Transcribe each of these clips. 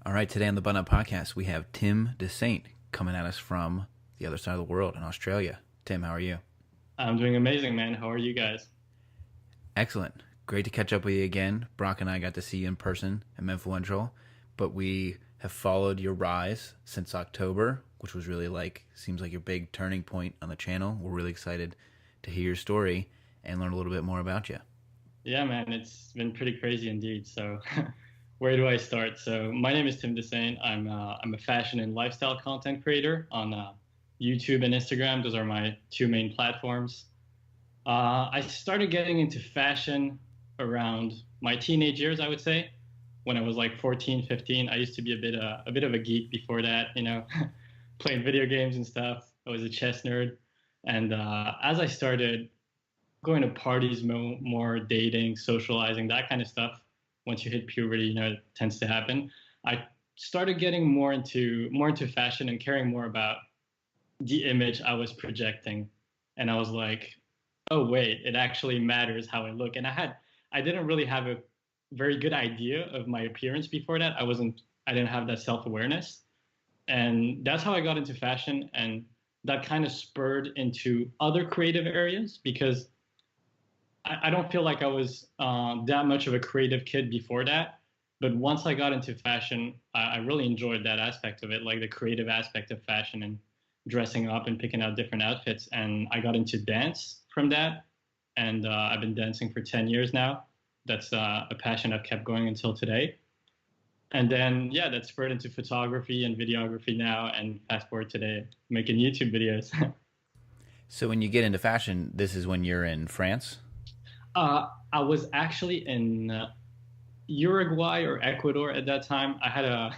All right, today on the Button Up Podcast, we have Tim Dessaint coming at us from the other side of the world in Australia. Tim, how are you? I'm doing amazing, man. How are you guys? Excellent. Great to catch up with you again. Brock and I got to see you in person at Menfluential, but we have followed your rise since October, which was really seems like your big turning point on the channel. We're really excited to hear your story and learn a little bit more about you. Yeah, man, it's been pretty crazy indeed. So, where do I start? So, my name is Tim Dessaint. I'm a fashion and lifestyle content creator on YouTube and Instagram. Those are my two main platforms. I started getting into fashion around my teenage years, I would say, when I was like 14, 15. I used to be a bit of a geek before that, playing video games and stuff. I was a chess nerd. And as I started going to parties more, dating, socializing, that kind of stuff. Once you hit puberty, it tends to happen. I started getting more into fashion and caring more about the image I was projecting. And I was like, oh wait, it actually matters how I look. And I didn't really have a very good idea of my appearance before that. I didn't have that self-awareness. And that's how I got into fashion. And that kind of spurred into other creative areas because I don't feel like I was that much of a creative kid before that. But once I got into fashion, I really enjoyed that aspect of it, like the creative aspect of fashion and dressing up and picking out different outfits. And I got into dance from that. And I've been dancing for 10 years now. That's a passion I've kept going until today. And then, yeah, that spurred into photography and videography now. And fast forward today, making YouTube videos. So when you get into fashion, this is when you're in France? I was actually in Uruguay or Ecuador at that time. I had a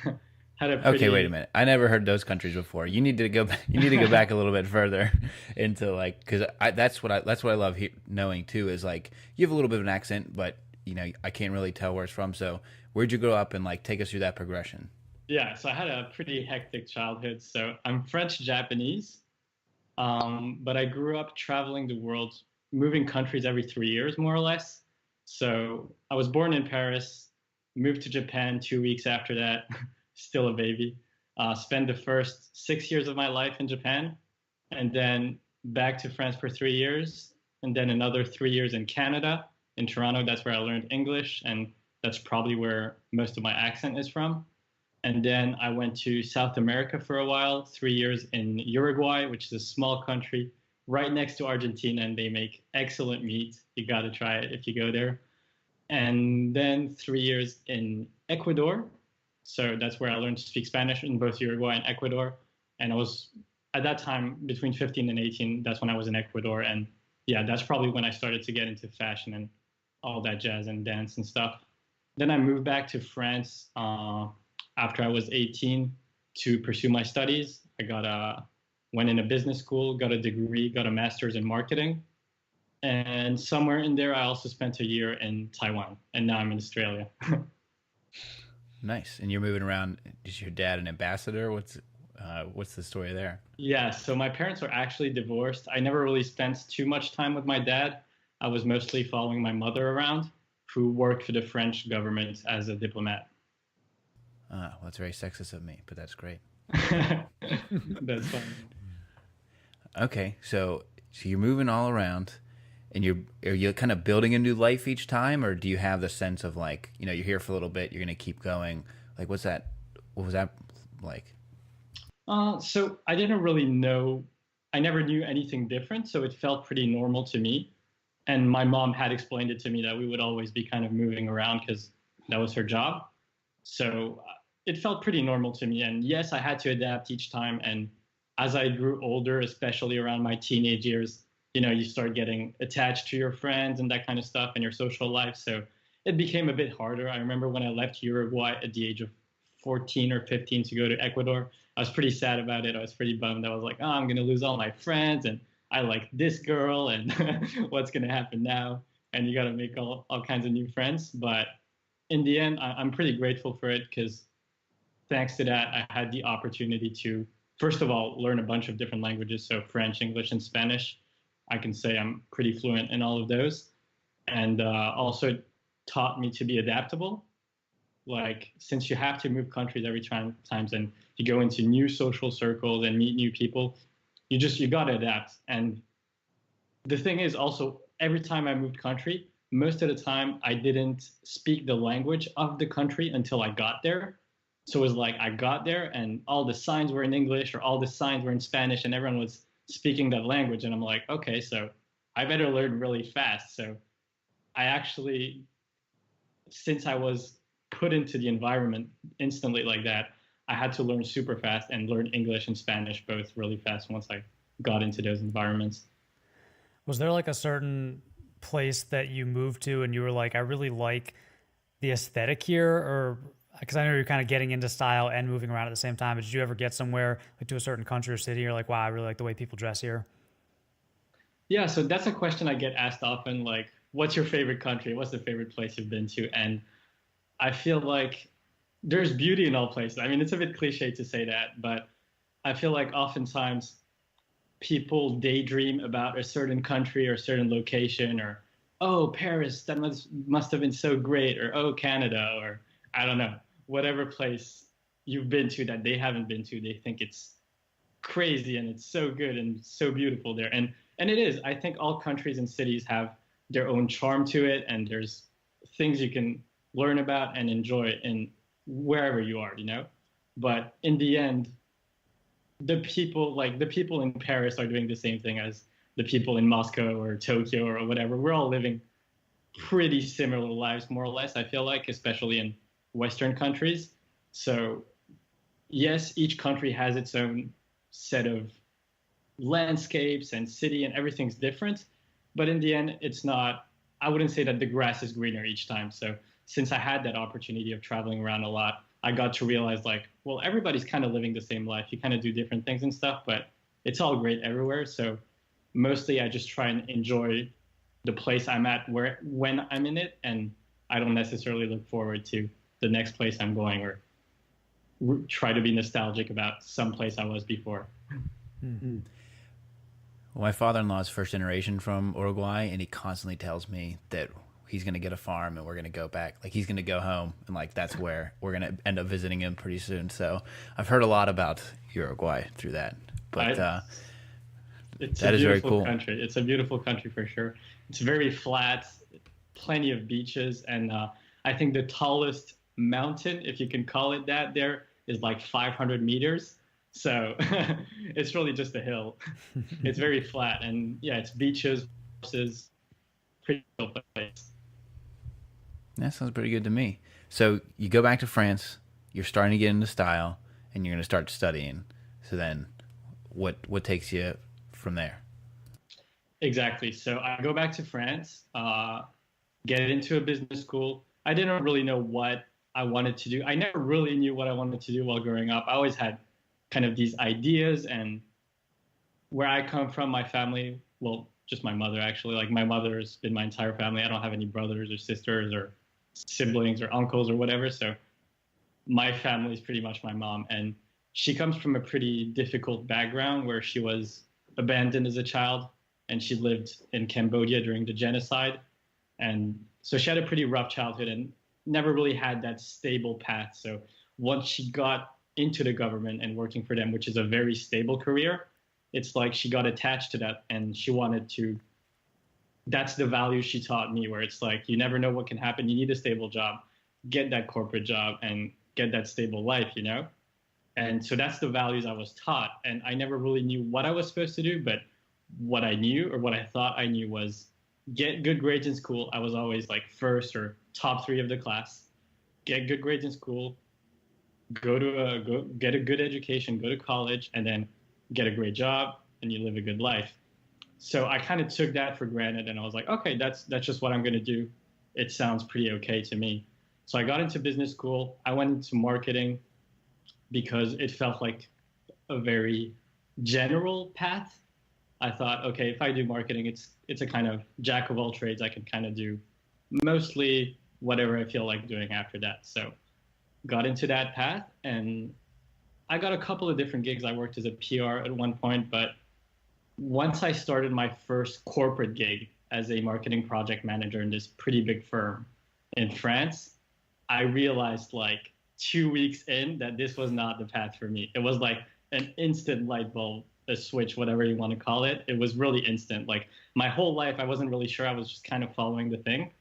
had a Okay, wait a pretty minute. I never heard those countries before. You need to go. You need to go back a little bit further into because that's what I love knowing too is like you have a little bit of an accent, but I can't really tell where it's from. So where'd you grow up and take us through that progression? yeah. So I had a pretty hectic childhood. So I'm French Japanese, but I grew up traveling the world, moving countries every 3 years more or less. So I was born in Paris, moved to Japan 2 weeks after that, still a baby. Spent the first 6 years of my life in Japan, and then back to France for 3 years, and then another 3 years in Canada, in Toronto. That's where I learned English, and that's probably where most of my accent is from. And then I went to South America for a while, 3 years in Uruguay, which is a small country right next to Argentina, and they make excellent meat. You got to try it if you go there. And then 3 years in Ecuador. So that's where I learned to speak Spanish in both Uruguay and Ecuador. And I was at that time between 15 and 18. That's when I was in Ecuador. And yeah, that's probably when I started to get into fashion and all that jazz and dance and stuff. Then I moved back to France after I was 18 to pursue my studies. Went in a business school, got a degree, got a master's in marketing. And somewhere in there, I also spent a year in Taiwan, and now I'm in Australia. Nice. And you're moving around. Is your dad an ambassador? What's the story there? Yeah, so my parents are actually divorced. I never really spent too much time with my dad. I was mostly following my mother around, who worked for the French government as a diplomat. Well, that's very sexist of me, but that's great. That's fun. Okay, so you're moving all around, and are you kind of building a new life each time, or do you have the sense of you're here for a little bit, you're gonna keep going? What's that? What was that like? So I didn't really know, I never knew anything different, so it felt pretty normal to me. And my mom had explained it to me that we would always be kind of moving around because that was her job. So it felt pretty normal to me. And yes, I had to adapt each time. And as I grew older, especially around my teenage years, you start getting attached to your friends and that kind of stuff and your social life. So it became a bit harder. I remember when I left Uruguay at the age of 14 or 15 to go to Ecuador, I was pretty sad about it. I was pretty bummed. I was like, oh, I'm going to lose all my friends. And I like this girl. And what's going to happen now? And you got to make all kinds of new friends. But in the end, I'm pretty grateful for it because thanks to that, I had the opportunity to, first of all, learn a bunch of different languages. So French, English, and Spanish. I can say I'm pretty fluent in all of those. And also taught me to be adaptable. like since you have to move countries every time times and you go into new social circles and meet new people, you got to adapt. And the thing is also every time I moved country, most of the time I didn't speak the language of the country until I got there. So it was like I got there and all the signs were in English or all the signs were in Spanish and everyone was speaking that language. And I'm like, okay, so I better learn really fast. So I actually, since I was put into the environment instantly like that, I had to learn super fast and learn English and Spanish both really fast once I got into those environments. Was there like a certain place that you moved to and you were like, I really like the aesthetic here? Or because I know you're kind of getting into style and moving around at the same time, but did you ever get somewhere like to a certain country or city? You're like, wow, I really like the way people dress here. Yeah, so that's a question I get asked often, like, what's your favorite country? What's the favorite place you've been to? And I feel like there's beauty in all places. I mean, it's a bit cliche to say that, but I feel like oftentimes people daydream about a certain country or a certain location, or oh, Paris, that must have been so great, or oh, Canada, or I don't know, whatever place you've been to that they haven't been to, they think it's crazy and it's so good and so beautiful there. And it is. I think all countries and cities have their own charm to it, and there's things you can learn about and enjoy in wherever you are, you know. But in the end, the people in Paris are doing the same thing as the people in Moscow or Tokyo or whatever. We're all living pretty similar lives, more or less. I feel like, especially in Western countries. So yes, each country has its own set of landscapes and city and everything's different, but in the end it's not, I wouldn't say that the grass is greener each time. So since I had that opportunity of traveling around a lot, I got to realize like, well, everybody's kind of living the same life. You kind of do different things and stuff, but it's all great everywhere. So mostly I just try and enjoy the place I'm at where when I'm in it, and I don't necessarily look forward to the next place I'm going or try to be nostalgic about some place I was before. Mm-hmm. Well, my father-in-law is first generation from Uruguay, and he constantly tells me that he's going to get a farm and we're going to go back. Like, he's going to go home, and like that's where we're going to end up visiting him pretty soon. So I've heard a lot about Uruguay through that. But that is very cool. Country. It's a beautiful country for sure. It's very flat, plenty of beaches, and I think the tallest mountain, if you can call it that, there is like 500 meters. So it's really just a hill. It's very flat, and yeah, it's beaches, horses, pretty cool place. That sounds pretty good to me. So you go back to France, you're starting to get into style, and you're going to start studying. So then what takes you from there? Exactly. So I go back to France, get into a business school. I didn't really know what I wanted to do. I never really knew what I wanted to do while growing up. I always had kind of these ideas, and where I come from, my family, well, just my mother actually, like my mother's been my entire family. I don't have any brothers or sisters or siblings or uncles or whatever. So my family is pretty much my mom, and she comes from a pretty difficult background where she was abandoned as a child, and she lived in Cambodia during the genocide. And so she had a pretty rough childhood and never really had that stable path. So once she got into the government and working for them, which is a very stable career, it's like she got attached to that, and she wanted to, that's the value she taught me, where it's like, you never know what can happen. You need a stable job, get that corporate job and get that stable life, you know? And so that's the values I was taught. And I never really knew what I was supposed to do, but what I knew, or what I thought I knew, was get good grades in school. I was always like first or top 3 of the class. Get good grades in school, go get a good education, go to college, and then get a great job, and you live a good life. So I kind of took that for granted, and I was like, okay, that's just what I'm going to do. It sounds pretty okay to me. So I got into business school. I went into marketing because it felt like a very general path. I thought, okay, if I do marketing, it's a kind of jack of all trades. I can kind of do mostly whatever I feel like doing after that. So got into that path, and I got a couple of different gigs. I worked as a PR at one point, but once I started my first corporate gig as a marketing project manager in this pretty big firm in France, I realized like 2 weeks in that this was not the path for me. It was like an instant light bulb, a switch, whatever you want to call it. It was really instant. Like my whole life, I wasn't really sure. I was just kind of following the thing.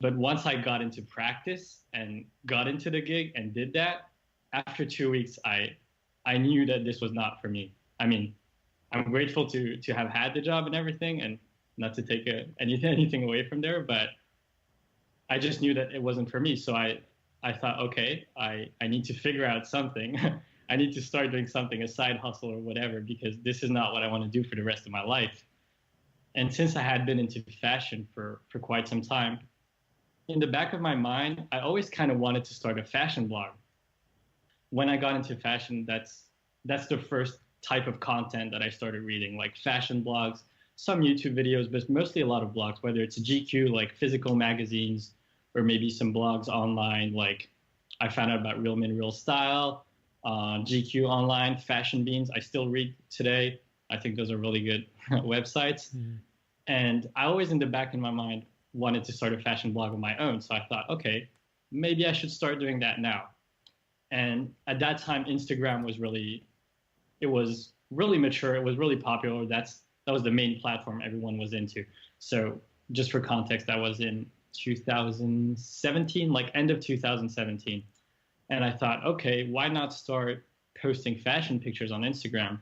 But once I got into practice and got into the gig and did that, after 2 weeks, I knew that this was not for me. I mean, I'm grateful to have had the job and everything, and not to take anything away from there, but I just knew that it wasn't for me. So I thought, okay, I need to figure out something. I need to start doing something, a side hustle or whatever, because this is not what I want to do for the rest of my life. And since I had been into fashion for quite some time, in the back of my mind, I always kind of wanted to start a fashion blog. When I got into fashion, that's the first type of content that I started reading, like fashion blogs, some YouTube videos, but mostly a lot of blogs, whether it's GQ, like physical magazines, or maybe some blogs online. Like I found out about Real Men, Real Style, GQ Online, Fashion Beans. I still read today. I think those are really good websites. Mm. And I always, in the back of my mind, wanted to start a fashion blog of my own. So I thought, okay, maybe I should start doing that now. And at that time, Instagram was really mature. It was really popular. That was the main platform everyone was into. So just for context, that was in 2017, like end of 2017. And I thought, okay, why not start posting fashion pictures on Instagram?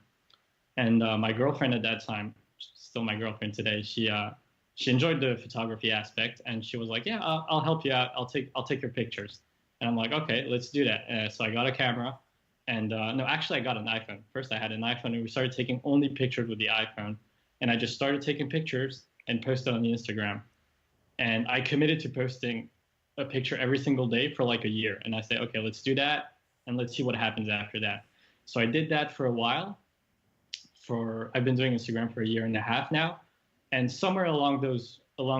And my girlfriend at that time, still my girlfriend today, she enjoyed the photography aspect, and she was like, yeah, I'll help you out. I'll take your pictures. And I'm like, okay, let's do that. So I got a camera, and no, actually I got an iPhone. First I had an iPhone, and we started taking only pictures with the iPhone. And I just started taking pictures and posted on the Instagram. And I committed to posting a picture every single day for like a year. And I said, okay, let's do that, and let's see what happens after that. So I did that for a while. I've been doing Instagram for a year and a half now. And somewhere along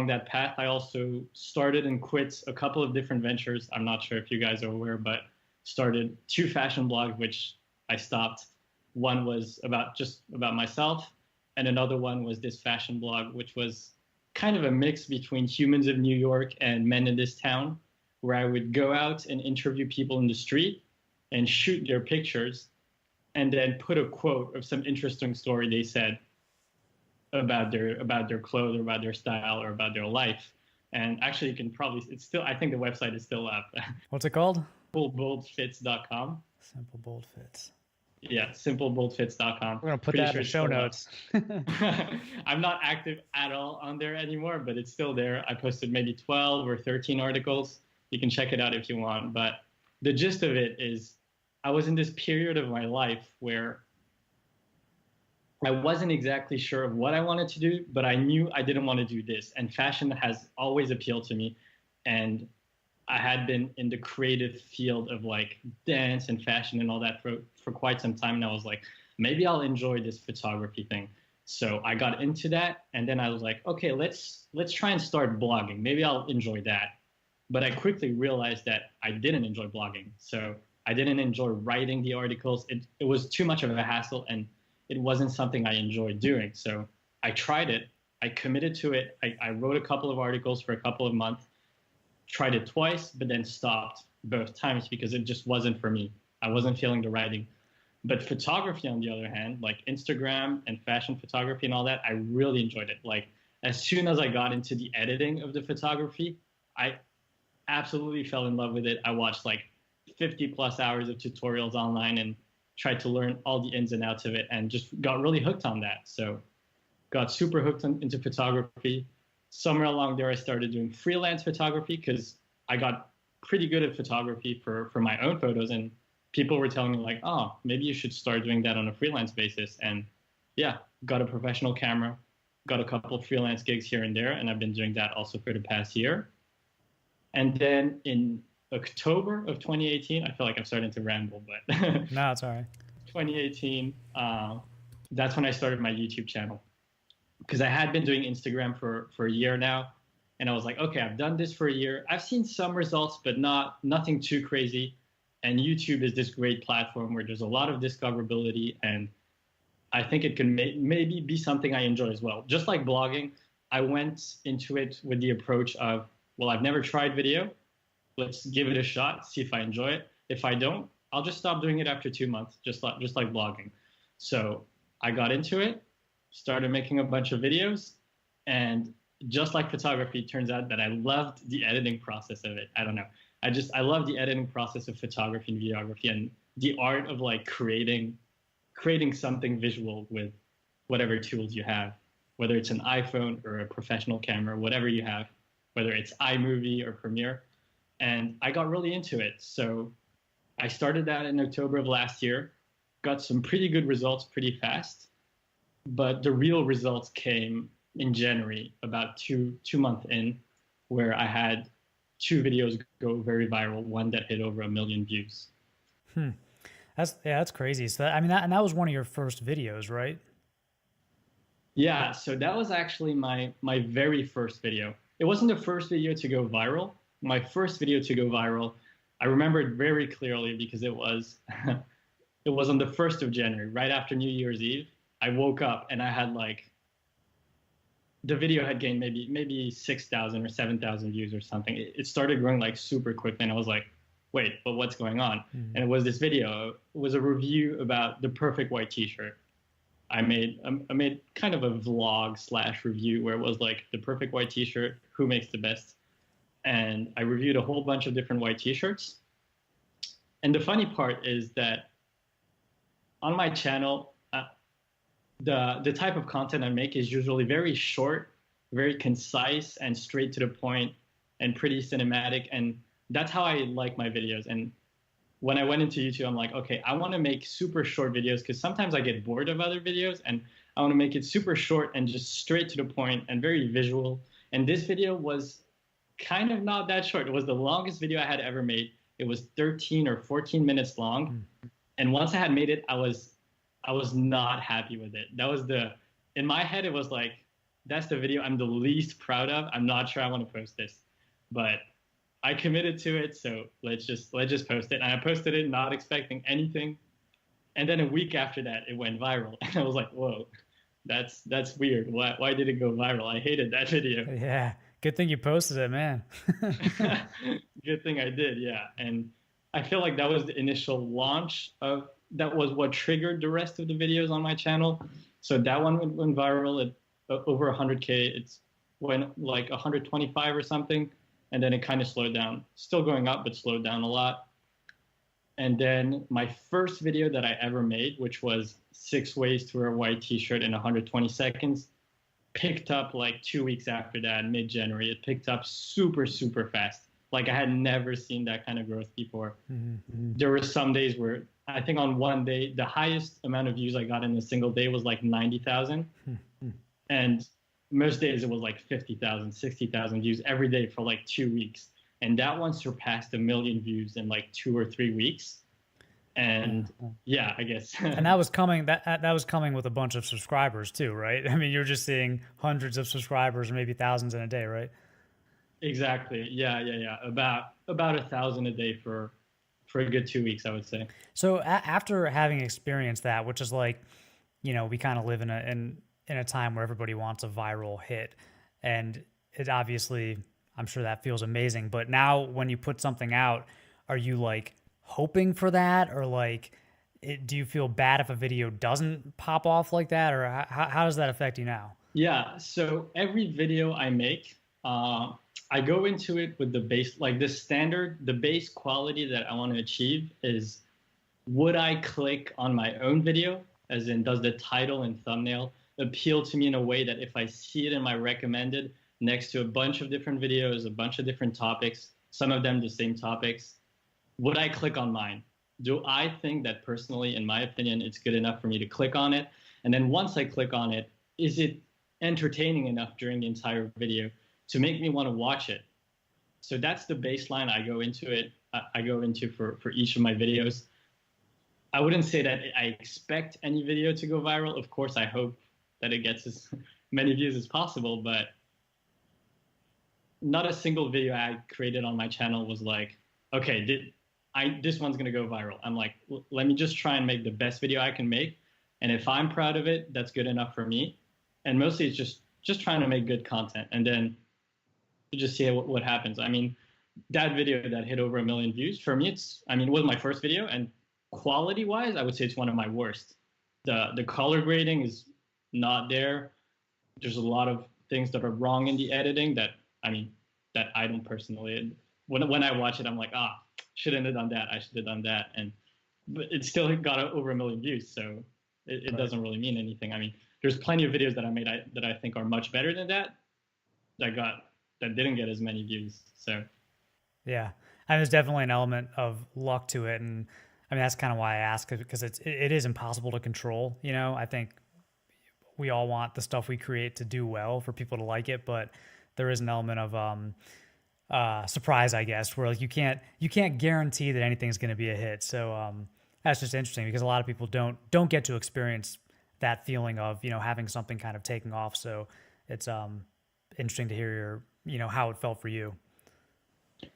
that path, I also started and quit a couple of different ventures. I'm not sure if you guys are aware, but started 2 fashion blogs, which I stopped. One was just about myself, and another one was this fashion blog, which was kind of a mix between Humans of New York and Men in This Town, where I would go out and interview people in the street and shoot their pictures, and then put a quote of some interesting story they said about their clothes, or about their style, or about their life. And actually, you can probably, I think the website is still up. What's it called? Simpleboldfits.com. Simple Bold Fits. Yeah, simpleboldfits.com. We're going to put that in the show notes. I'm not active at all on there anymore, but it's still there. I posted maybe 12 or 13 articles. You can check it out if you want. But the gist of it is, I was in this period of my life where I wasn't exactly sure of what I wanted to do, but I knew I didn't want to do this. And fashion has always appealed to me. And I had been in the creative field of like dance and fashion and all that for quite some time. And I was like, maybe I'll enjoy this photography thing. So I got into that. And then I was like, okay, let's try and start blogging. Maybe I'll enjoy that. But I quickly realized that I didn't enjoy blogging. So I didn't enjoy writing the articles. It was too much of a hassle, and it wasn't something I enjoyed doing. So I tried it. I committed to it. I wrote a couple of articles for a couple of months, tried it twice, but then stopped both times because it just wasn't for me. I wasn't feeling the writing. But photography, on the other hand, like Instagram and fashion photography and all that, I really enjoyed it. Like as soon as I got into the editing of the photography, I absolutely fell in love with it. I watched like 50 plus hours of tutorials online and tried to learn all the ins and outs of it, and just got really hooked on that. So got super hooked into photography. Somewhere along there, I started doing freelance photography because I got pretty good at photography for my own photos. And people were telling me like, oh, maybe you should start doing that on a freelance basis. And yeah, got a professional camera, got a couple of freelance gigs here and there. And I've been doing that also for the past year. And then in October of 2018, I feel like I'm starting to ramble, but no, it's all right. 2018, that's when I started my YouTube channel, because I had been doing Instagram for a year now, and I was like, okay, I've done this for a year. I've seen some results, but nothing too crazy. And YouTube is this great platform where there's a lot of discoverability, and I think it can maybe be something I enjoy as well. Just like blogging, I went into it with the approach of, well, I've never tried video. let's give it a shot, see if I enjoy it. If I don't, I'll just stop doing it after 2 months, just like blogging. So I got into it, started making a bunch of videos, and just like photography, it turns out that I loved the editing process of it. I don't know. I love the editing process of photography and videography, and the art of like creating something visual with whatever tools you have, whether it's an iPhone or a professional camera, whatever you have, whether it's iMovie or Premiere. And I got really into it. So I started that in October of last year, got some pretty good results pretty fast, but the real results came in January, about two months in, where I had 2 videos go very viral, one that hit over 1 million views. That's crazy. So that was one of your first videos, right? Yeah, so that was actually my very first video. It wasn't the first video to go viral. My first video to go viral, I remember it very clearly because it was it was on the 1st of January, right after New Year's Eve. I woke up and I had like, the video had gained maybe 6,000 or 7,000 views or something. It started growing like super quick, and I was like, wait, but what's going on? And it was this video. It was a review about the perfect white t-shirt. I made kind of a vlog / review where it was like the perfect white t-shirt, who makes the best. And I reviewed a whole bunch of different white t-shirts. And the funny part is that on my channel, the type of content I make is usually very short, very concise, and straight to the point, and pretty cinematic. And that's how I like my videos. And when I went into YouTube, I'm like, okay, I want to make super short videos because sometimes I get bored of other videos, and I want to make it super short and just straight to the point and very visual. And this video was kind of not that short. It was the longest video I had ever made. It was 13 or 14 minutes long. And once I had made it, I was not happy with it. In my head, it was like, that's the video I'm the least proud of. I'm not sure I want to post this, but I committed to it. So let's just post it. And I posted it not expecting anything. And then a week after that, it went viral. And I was like, whoa, that's weird. Why did it go viral? I hated that video. Yeah. Good thing you posted it, man. Good thing I did, yeah. And I feel like that was the initial launch that was what triggered the rest of the videos on my channel. So that one went viral at over 100K. It's went like 125 or something. And then it kind of slowed down. Still going up, but slowed down a lot. And then my first video that I ever made, which was 6 ways to wear a white t-shirt in 120 seconds, picked up like 2 weeks after that, mid-January. It picked up super, super fast. Like I had never seen that kind of growth before. There were some days where I think on one day, the highest amount of views I got in a single day was like 90,000. And most days it was like 50,000, 60,000 views every day for like 2 weeks. And that one surpassed 1 million views in like 2 or 3 weeks. And yeah, I guess. And that was coming with a bunch of subscribers too, right? I mean, you're just seeing hundreds of subscribers or maybe thousands in a day, right? Exactly. Yeah. About 1,000 a day for a good 2 weeks, I would say. So after having experienced that, which is like, we kind of live in a time where everybody wants a viral hit, and it obviously, I'm sure that feels amazing. But now when you put something out, are you like hoping for that, or like, do you feel bad if a video doesn't pop off like that, or how does that affect you now? Yeah. So every video I make, I go into it with the base, like the base quality that I want to achieve is, would I click on my own video? As in, does the title and thumbnail appeal to me in a way that if I see it in my recommended next to a bunch of different videos, a bunch of different topics, some of them the same topics, would I click on mine? Do I think that personally, in my opinion, it's good enough for me to click on it? And then once I click on it, is it entertaining enough during the entire video to make me want to watch it? So that's the baseline I go into for each of my videos. I wouldn't say that I expect any video to go viral. Of course, I hope that it gets as many views as possible, but not a single video I created on my channel was like, okay, this one's going to go viral. I'm like, let me just try and make the best video I can make. And if I'm proud of it, that's good enough for me. And mostly it's just trying to make good content. And then you just see what happens. I mean, that video that hit over 1 million views, for me, I mean, it was my first video, and quality wise, I would say it's one of my worst. The color grading is not there. There's a lot of things that are wrong in the editing that, I mean, that I don't personally, when I watch it, I'm like, shouldn't have done that. I should have done that. But it still got over 1 million views. So it doesn't really mean anything. I mean, there's plenty of videos that I made that I think are much better than that didn't get as many views. So Yeah, and there's definitely an element of luck to it, and I mean that's kind of why I ask, because it is impossible to control. You know, I think we all want the stuff we create to do well for people to like it, but there is an element of surprise, I guess, where like you can't guarantee that anything's going to be a hit. So that's just interesting because a lot of people don't get to experience that feeling of, you know, having something kind of taking off. So it's interesting to hear how it felt for you.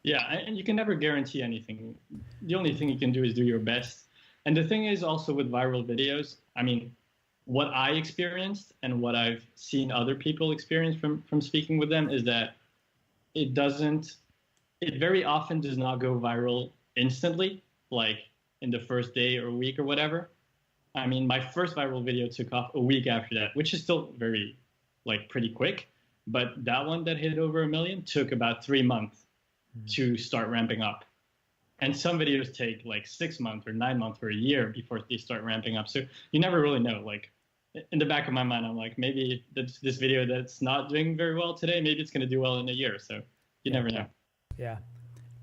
Yeah, and you can never guarantee anything. The only thing you can do is do your best. And the thing is also with viral videos, I mean, what I experienced and what I've seen other people experience from speaking with them is that it very often does not go viral instantly, like in the first day or week or whatever. I mean, my first viral video took off a week after that, which is still very, like, pretty quick. But that one that hit over 1 million took about 3 months to start ramping up. And some videos take like 6 months or 9 months or a year before they start ramping up. So you never really know. Like, in the back of my mind, I'm like, maybe this video that's not doing very well today, maybe it's going to do well in a year. So you never know. Yeah.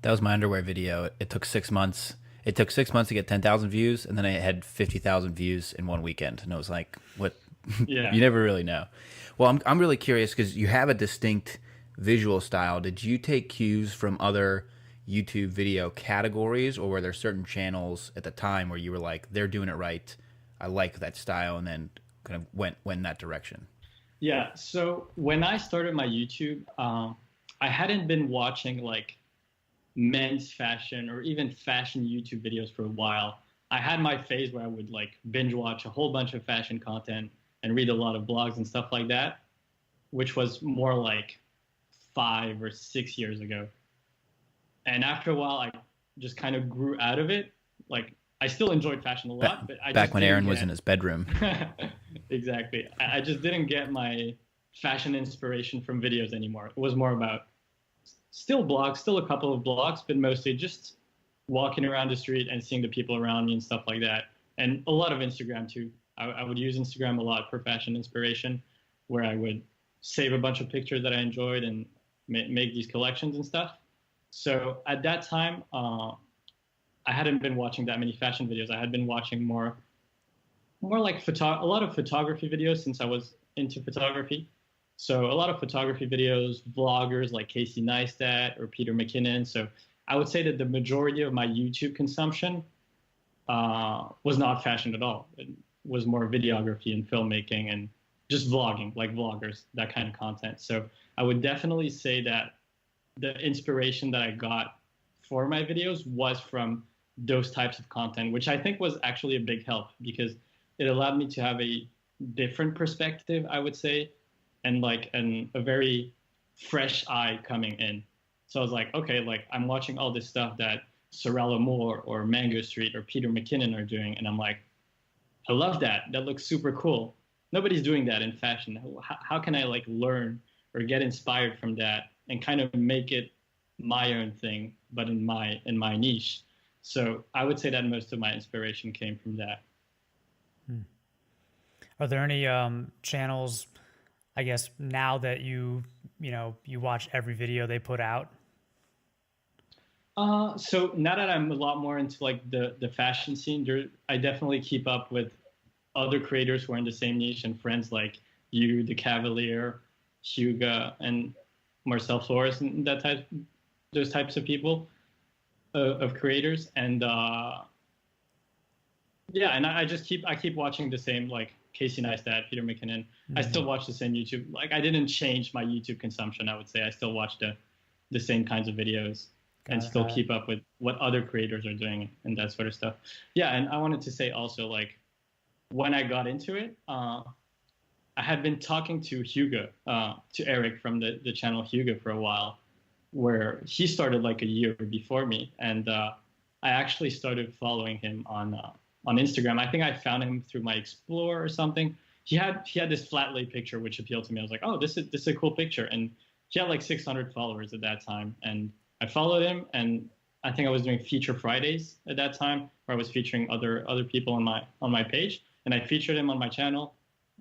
That was my underwear video. It took 6 months. It took 6 months to get 10,000 views, and then I had 50,000 views in one weekend. And it was like, what? Yeah. You never really know. Well, I'm really curious because you have a distinct visual style. Did you take cues from other YouTube video categories, or were there certain channels at the time where you were like, they're doing it right, I like that style, and then kind of went in that direction? Yeah. So when I started my YouTube, I hadn't been watching like men's fashion or even fashion YouTube videos for a while. I had my phase where I would like binge watch a whole bunch of fashion content and read a lot of blogs and stuff like that, which was more like 5 or 6 years ago. And after a while, I just kind of grew out of it. Like, I still enjoyed fashion a lot, but I back just when didn't Aaron was in his bedroom. Exactly. I just didn't get my fashion inspiration from videos anymore. It was more about still blogs, still a couple of blogs, but mostly just walking around the street and seeing the people around me and stuff like that. And a lot of Instagram too. I would use Instagram a lot for fashion inspiration, where I would save a bunch of pictures that I enjoyed and make these collections and stuff. So at that time, I hadn't been watching that many fashion videos. I had been watching more like a lot of photography videos since I was into photography. So a lot of photography videos, vloggers like Casey Neistat or Peter McKinnon. So I would say that the majority of my YouTube consumption was not fashion at all. It was more videography and filmmaking and just vlogging, like vloggers, that kind of content. So I would definitely say that the inspiration that I got for my videos was from those types of content, which I think was actually a big help because it allowed me to have a different perspective, I would say, and like a very fresh eye coming in. So I was like, okay, like I'm watching all this stuff that Sorella Moore or Mango Street or Peter McKinnon are doing, and I'm like, I love that. That looks super cool. Nobody's doing that in fashion. How can I like learn or get inspired from that and kind of make it my own thing, but in my niche? So I would say that most of my inspiration came from that. Are there any channels, I guess, now that you watch every video they put out? So now that I'm a lot more into like the fashion scene, I definitely keep up with other creators who are in the same niche and friends like you, The Cavalier, Hugo, and Marcel Flores, and those types of people, of creators. And yeah, and I keep watching the same, like Casey Neistat, Peter McKinnon. Mm-hmm. I still watch the same YouTube. Like I didn't change my YouTube consumption. I would say I still watch the same kinds of videos and still keep up with what other creators are doing and that sort of stuff. Yeah, and I wanted to say also, like, when I got into it, I had been talking to Hugo, to Eric from the channel Hugo for a while. where he started like a year before me, and I actually started following him on Instagram. I think I found him through my Explore or something. He had this flat lay picture which appealed to me. I was like, oh, this is a cool picture, and he had like 600 followers at that time, and I followed him, and I think I was doing feature Fridays at that time, where I was featuring other people on my page, and I featured him on my channel,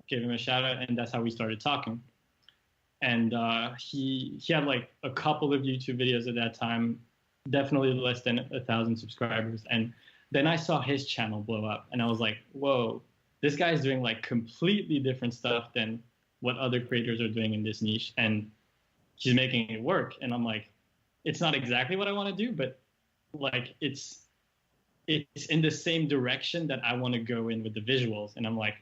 gave him a shout out, and that's how we started talking. And he had like a couple of YouTube videos at that time, definitely less than 1,000 subscribers. And then I saw his channel blow up, and I was like, whoa, this guy's doing like completely different stuff than what other creators are doing in this niche, and he's making it work. And I'm like, it's not exactly what I want to do, but like it's in the same direction that I want to go in with the visuals. And I'm like,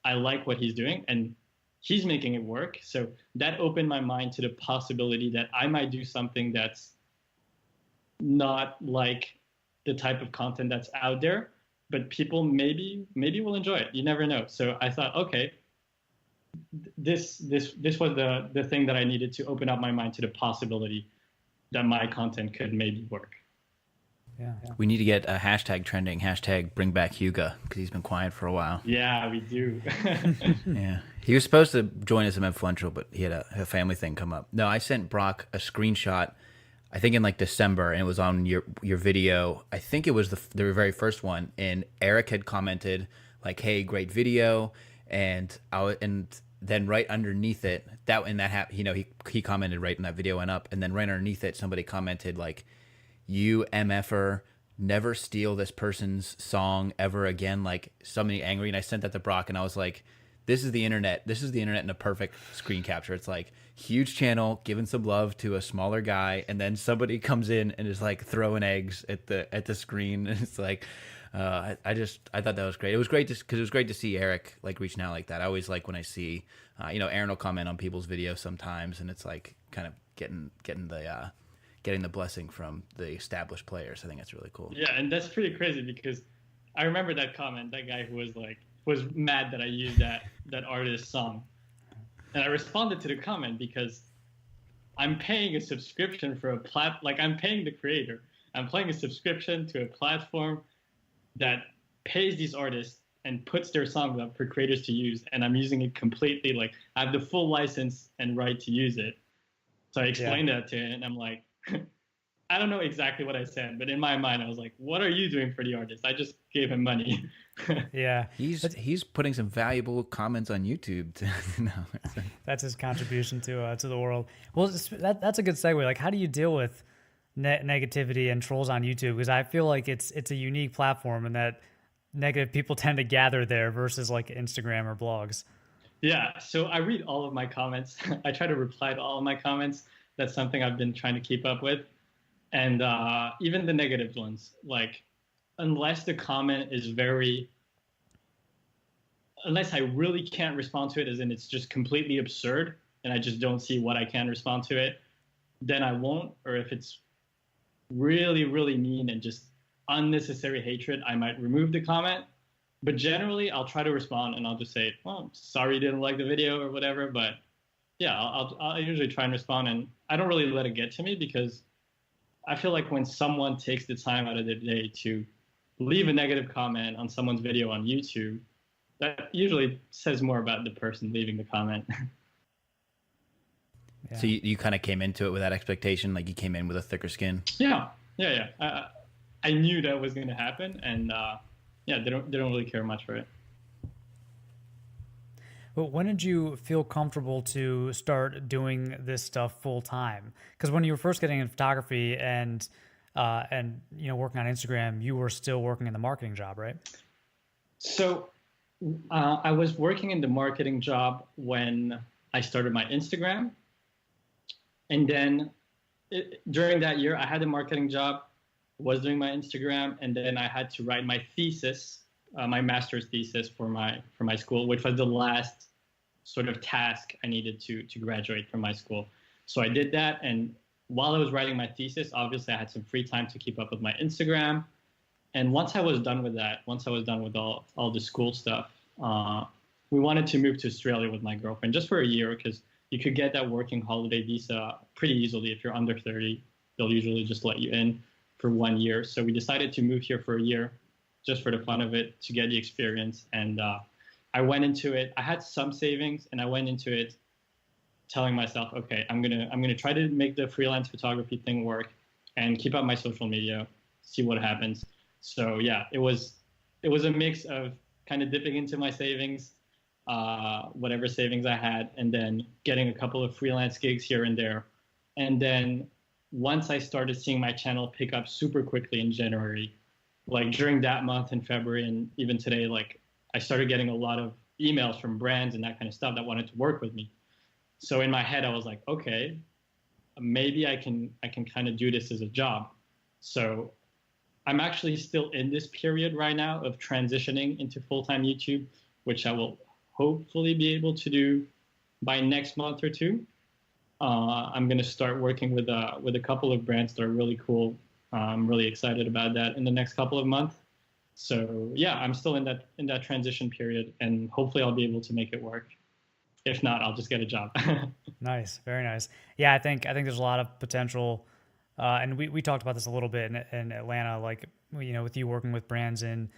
I like what he's doing, and he's making it work. So that opened my mind to the possibility that I might do something that's not like the type of content that's out there, but people maybe will enjoy it. You never know. So I thought, okay, this was the thing that I needed to open up my mind to the possibility that my content could maybe work. Yeah. We need to get a hashtag trending, hashtag bring back Hugo, because he's been quiet for a while. Yeah, we do. Yeah. He was supposed to join us at Influential, but he had a family thing come up. No, I sent Brock a screenshot, I think in like December, and it was on your video. I think it was the very first one, and Eric had commented like, "Hey, great video," and then right underneath it, he commented right when that video went up, and then right underneath it, somebody commented like, "You MFer, never steal this person's song ever again," like somebody angry. And I sent that to Brock, and I was like, this is the internet. This is the internet in a perfect screen capture. It's like huge channel, giving some love to a smaller guy, and then somebody comes in and is like throwing eggs at the screen. And it's like, I thought that was great. It was great because it was great to see Eric like reaching out like that. I always like when I see, Aaron will comment on people's videos sometimes, and it's like kind of getting the blessing from the established players. I think that's really cool. Yeah, and that's pretty crazy because I remember that comment, that guy who was mad that I used that artist's song. And I responded to the comment because I'm paying a subscription for I'm paying the creator. I'm paying a subscription to a platform that pays these artists and puts their songs up for creators to use, and I'm using it completely. Like, I have the full license and right to use it. So I explained that to him, and I'm like, I don't know exactly what I said, but in my mind, I was like, what are you doing for the artist? I just gave him money. Yeah. He's putting some valuable comments on YouTube. That's his contribution to the world. Well, that's a good segue. Like, how do you deal with negativity and trolls on YouTube? Because I feel like it's a unique platform, and that negative people tend to gather there versus like Instagram or blogs. Yeah. So I read all of my comments. I try to reply to all of my comments. That's something I've been trying to keep up with. And even the negative ones, like, unless the comment is unless I really can't respond to it, as in it's just completely absurd and I just don't see what I can respond to it, then I won't. Or if it's really, really mean and just unnecessary hatred, I might remove the comment. But generally, I'll try to respond, and I'll just say, well, sorry you didn't like the video or whatever. But yeah, I'll usually try and respond, and I don't really let it get to me, because I feel like when someone takes the time out of their day to leave a negative comment on someone's video on YouTube, that usually says more about the person leaving the comment. Yeah. So you kind of came into it with that expectation, like you came in with a thicker skin. Yeah. I knew that was going to happen, and they don't really care much for it. But when did you feel comfortable to start doing this stuff full time? Because when you were first getting into photography and working on Instagram, you were still working in the marketing job, right? So I was working in the marketing job when I started my Instagram, and then during that year, I had a marketing job, was doing my Instagram, and then I had to write my thesis, my master's thesis for my school, which was the last sort of task I needed to graduate from my school. So I did that, and while I was writing my thesis, obviously I had some free time to keep up with my Instagram. And once I was done with that, once I was done with all the school stuff, we wanted to move to Australia with my girlfriend just for a year, because you could get that working holiday visa pretty easily. If you're under 30, they'll usually just let you in for 1 year. So we decided to move here for a year just for the fun of it, to get the experience. And I went into it. I had some savings, and I went into it telling myself, okay, I'm gonna try to make the freelance photography thing work and keep up my social media, see what happens. So yeah, it was a mix of kind of dipping into my savings, whatever savings I had, and then getting a couple of freelance gigs here and there. And then once I started seeing my channel pick up super quickly in January, like during that month in February and even today, like I started getting a lot of emails from brands and that kind of stuff that wanted to work with me. So in my head, I was like, okay, maybe I can kind of do this as a job. So I'm actually still in this period right now of transitioning into full-time YouTube, which I will hopefully be able to do by next month or two. I'm going to start working with a couple of brands that are really cool. I'm really excited about that in the next couple of months. So yeah, I'm still in that transition period, and hopefully I'll be able to make it work. If not, I'll just get a job. Nice, very nice. Yeah, I think there's a lot of potential, and we talked about this a little bit in Atlanta, like with you working with brands, and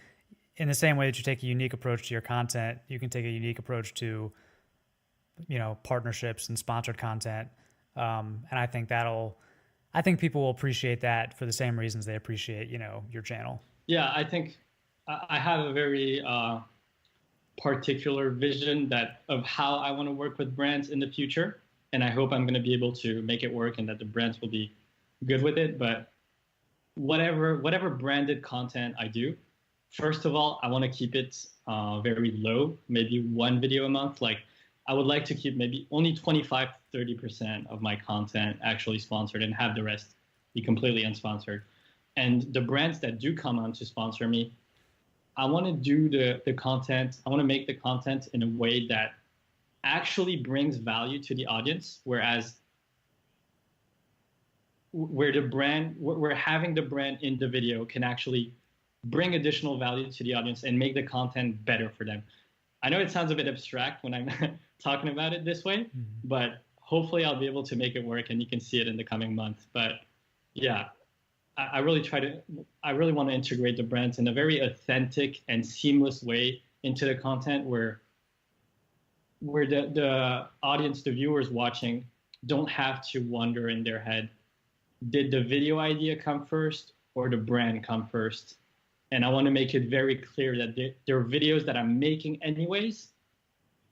in the same way that you take a unique approach to your content, you can take a unique approach to partnerships and sponsored content, and I think people will appreciate that for the same reasons they appreciate your channel. Yeah, I think I have a very particular vision of how I want to work with brands in the future, and I hope I'm going to be able to make it work and that the brands will be good with it. But whatever branded content I do, first of all, I want to keep it very low, maybe one video a month. Like I would like to keep maybe only 25 to 30% of my content actually sponsored and have the rest be completely unsponsored. And the brands that do come on to sponsor me, I want to do the content. I want to make the content in a way that actually brings value to the audience, where having the brand in the video can actually bring additional value to the audience and make the content better for them. I know it sounds a bit abstract when I'm talking about it this way, but hopefully I'll be able to make it work, and you can see it in the coming months. But yeah, I really want to integrate the brands in a very authentic and seamless way into the content where the audience, the viewers watching, don't have to wonder in their head, did the video idea come first or the brand come first? And I want to make it very clear that there are videos that I'm making anyways,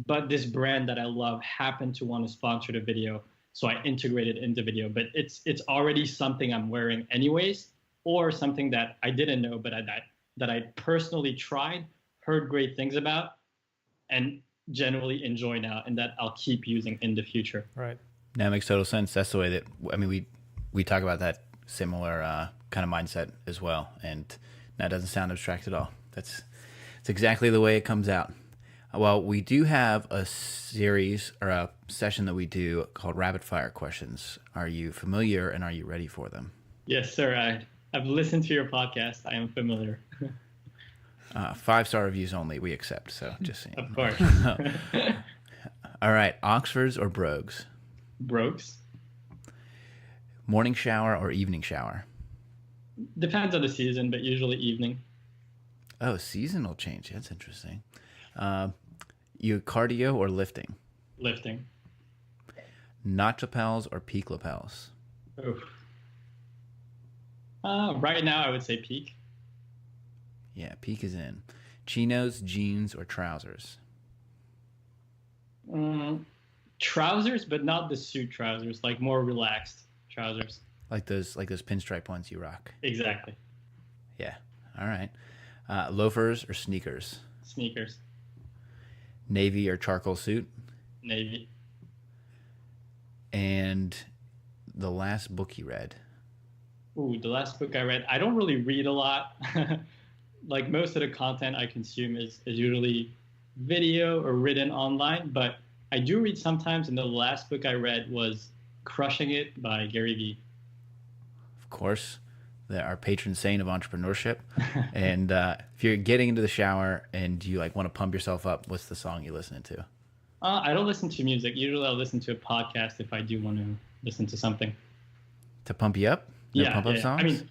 but this brand that I love happened to want to sponsor the video, so I integrate it into video. But it's already something I'm wearing anyways, or something that I didn't know, but that I personally tried, heard great things about, and generally enjoy now, and that I'll keep using in the future. Right. That makes total sense. That's the way that, I mean, we talk about that similar kind of mindset as well, and that doesn't sound abstract at all. It's exactly the way it comes out. Well, we do have a series or a session that we do called Rapid Fire Questions. Are you familiar and are you ready for them? Yes, sir. I've listened to your podcast. I am familiar. 5-star reviews only, we accept. So just saying. Of course. All right. Oxfords or brogues? Brogues. Morning shower or evening shower? Depends on the season, but usually evening. Oh, seasonal change. That's interesting. You cardio or lifting? Lifting. Notch lapels or peak lapels? Oof. Right now, I would say peak. Yeah, peak is in. Chinos, jeans, or trousers? Trousers, but not the suit trousers. Like more relaxed trousers. Like those pinstripe ones you rock. Exactly. Yeah. All right. Loafers or sneakers? Sneakers. Navy or charcoal suit? Navy. And the last book you read? Ooh, the last book I read. I don't really read a lot. Like most of the content I consume is usually video or written online, but I do read sometimes, and the last book I read was Crushing It by Gary Vee. Of course, our patron saint of entrepreneurship. And if you're getting into the shower and you want to pump yourself up, what's the song you're listening to? I don't listen to music. Usually I'll listen to a podcast if I do want to listen to something. To pump you up? No Yeah, pump up yeah. songs?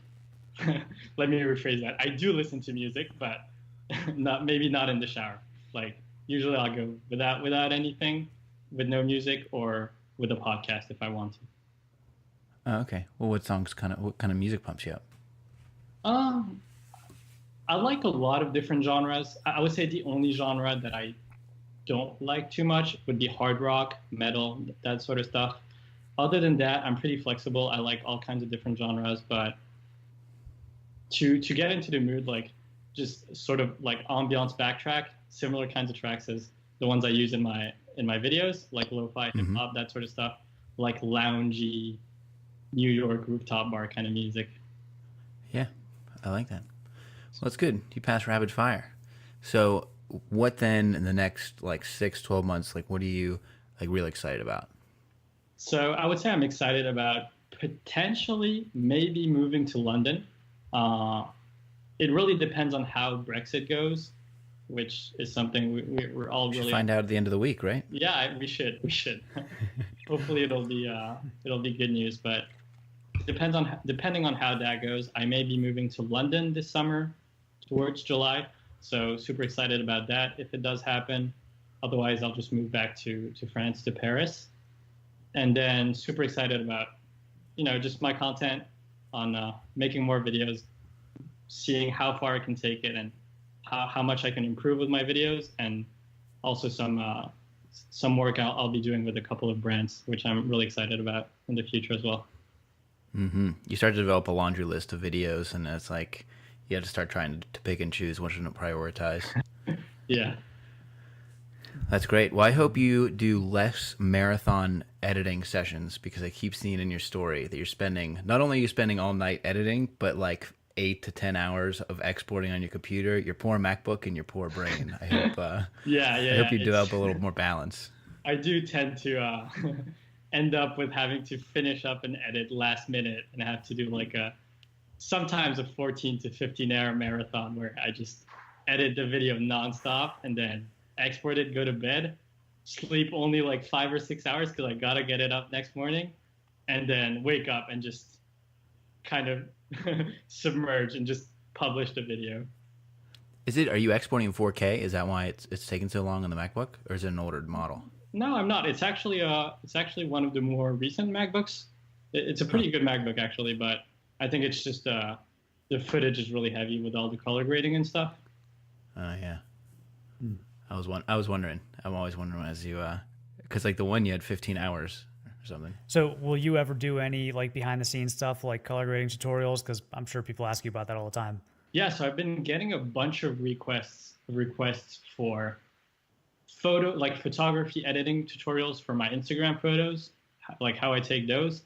I mean, let me rephrase that. I do listen to music, but maybe not in the shower. Like usually I'll go without anything, with no music, or with a podcast if I want to. Oh, okay. Well, what kind of music pumps you up? Um, I like a lot of different genres. I would say the only genre that I don't like too much would be hard rock, metal, that sort of stuff. Other than that, I'm pretty flexible. I like all kinds of different genres, but to get into the mood, like just sort of like ambiance backtrack, similar kinds of tracks as the ones I use in my videos, like lo-fi hip hop, that sort of stuff, like loungy New York rooftop bar kind of music. Yeah, I like that. Well, that's good. You passed rapid fire. So what then in the next like 6, 12 months, like what are you like really excited about? So I would say I'm excited about potentially maybe moving to London. It really depends on how Brexit goes, which is something we're all We really should find out at the end of the week, right? Yeah, we should. Hopefully it'll be good news, but depending on how that goes. I may be moving to London this summer towards July, so super excited about that if it does happen. Otherwise, I'll just move back to France, to Paris, and then super excited about just my content on making more videos, seeing how far I can take it, and how much I can improve with my videos, and also some work I'll be doing with a couple of brands, which I'm really excited about in the future as well. Mm-hmm. You start to develop a laundry list of videos, and it's like you have to start trying to pick and choose which one to prioritize. Yeah. That's great. Well, I hope you do less marathon editing sessions, because I keep seeing in your story that you're spending, not only are you spending all night editing, but like 8 to 10 hours of exporting on your computer, your poor MacBook and your poor brain. I hope, I hope you develop a little more balance. I do tend to end up with having to finish up an edit last minute and have to do like sometimes a 14 to 15 hour marathon where I just edit the video nonstop and then export it, go to bed, sleep only like 5 or 6 hours because I gotta get it up next morning, and then wake up and just kind of submerge and just publish the video. Are you exporting in 4K? Is that why it's taking so long on the MacBook, or is it an older model? No, I'm not. It's actually one of the more recent MacBooks. It's a pretty good MacBook actually, but I think it's just the footage is really heavy with all the color grading and stuff. Yeah. I was wondering. I'm always wondering as you, because like the one you had 15 hours or something. So will you ever do any like behind the scenes stuff like color grading tutorials? Because I'm sure people ask you about that all the time. Yeah, so I've been getting a bunch of requests for photography editing tutorials for my Instagram photos, like how I take those,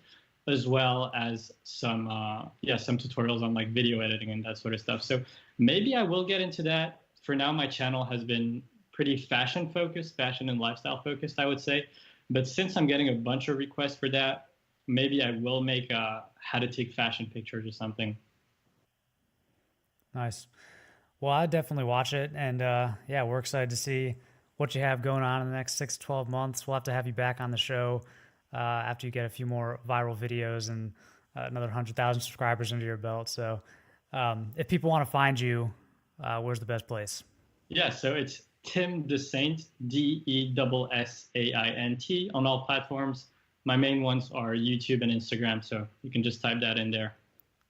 as well as some tutorials on like video editing and that sort of stuff. So maybe I will get into that. For now, my channel has been pretty fashion and lifestyle focused, I would say. But since I'm getting a bunch of requests for that, maybe I will make how to take fashion pictures or something. Nice. Well, I definitely watch it, and yeah, we're excited to see what you have going on in the next 6 to 12 months. We'll have to have you back on the show after you get a few more viral videos and another 100,000 subscribers under your belt. So if people want to find you, where's the best place? Yeah, so it's Tim Dessaint, DESSAINT on all platforms. My main ones are YouTube and Instagram, so you can just type that in there.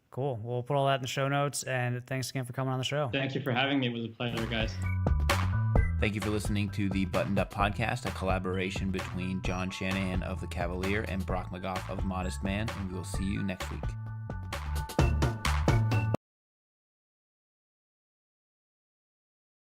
Cool. We'll put all that in the show notes, and thanks again for coming on the show. Thank you for having me. It was a pleasure, guys. Thank you for listening to the Buttoned Up Podcast, a collaboration between John Shanahan of The Cavalier and Brock McGough of Modest Man, and we will see you next week.